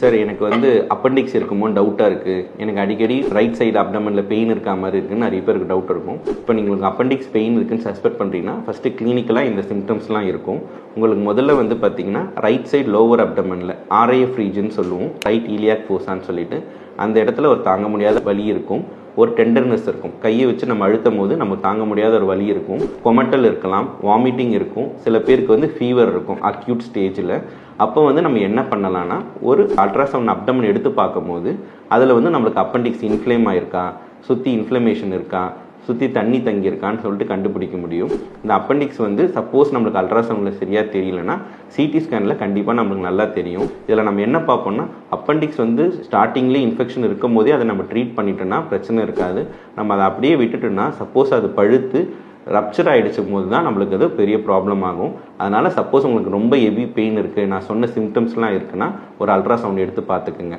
Sir எனக்கு வந்து appendix இருக்குமோன்னு டவுட்டாக இருக்குது. எனக்கு அடிக்கடி ரைட் சைடு அப்டமனில் பெயின் இருக்கா மாதிரி இருக்குன்னு நிறைய பேருக்கு டவுட் இருக்கும். இப்போ நீங்கள் உங்களுக்கு அப்பெண்டிக்ஸ் பெயின் இருக்குன்னு சஸ்பெக்ட் பண்ணுறீங்கன்னா ஃபஸ்ட்டு கிளினிக்கலாக இந்த சிம்டம்ஸ்லாம் இருக்கும். உங்களுக்கு முதல்ல வந்து பார்த்தீங்கன்னா ரைட் சைடு லோவர் அப்டமனில் ஆர்ஐஎஃப் ரீஜன் சொல்லுவோம், ரைட் இலியாக் ஃபோசான்னு சொல்லிட்டு அந்த இடத்துல ஒரு தாங்க முடியாத வலி இருக்கும், ஒரு டெண்டர்னஸ் இருக்கும். கையை வச்சு நம்ம அழுத்தும் போது நம்ம தாங்க முடியாத ஒரு வலி இருக்கும், கொமட்டல் இருக்கலாம், வாமிட்டிங் இருக்கும், சில பேருக்கு வந்து ஃபீவர் இருக்கும் அக்யூட் ஸ்டேஜில். அப்போ வந்து நம்ம என்ன பண்ணலாம்னா ஒரு அல்ட்ராசவுண்ட் அப்டமன் எடுத்து பார்க்கும்போது அதில் வந்து நம்மளுக்கு அப்பெண்டிக்ஸ் இன்ஃப்ளேம் ஆகிருக்கா, சுற்றி இன்ஃப்ளமேஷன் இருக்கா, சுற்றி தண்ணி தங்கியிருக்கான்னு சொல்லிட்டு கண்டுபிடிக்க முடியும். இந்த அப்பெண்டிக்ஸ் வந்து சப்போஸ் நம்மளுக்கு அல்ட்ராசவுண்டில் சரியாக தெரியலனா சிடி ஸ்கேனில் கண்டிப்பாக நம்மளுக்கு நல்லா தெரியும். இதில் நம்ம என்ன பார்ப்போம்னா அப்பெண்டிக்ஸ் வந்து ஸ்டார்டிங்லேயே இன்ஃபெக்ஷன் இருக்கும் போதே அதை நம்ம ட்ரீட் பண்ணிட்டோம்னா பிரச்சனை இருக்காது. நம்ம அதை அப்படியே விட்டுட்டோம்னா சப்போஸ் அது பழுத்து ரப்சர் ஆகிடுச்சும் போது தான் நம்மளுக்கு அது பெரிய ப்ராப்ளம் ஆகும். அதனால் சப்போஸ் உங்களுக்கு ரொம்ப ஹெவி பெயின் இருக்குது, நான் சொன்ன சிம்டம்ஸ்லாம் இருக்குன்னா ஒரு அல்ட்ராசவுண்ட் எடுத்து பார்த்துக்குங்க.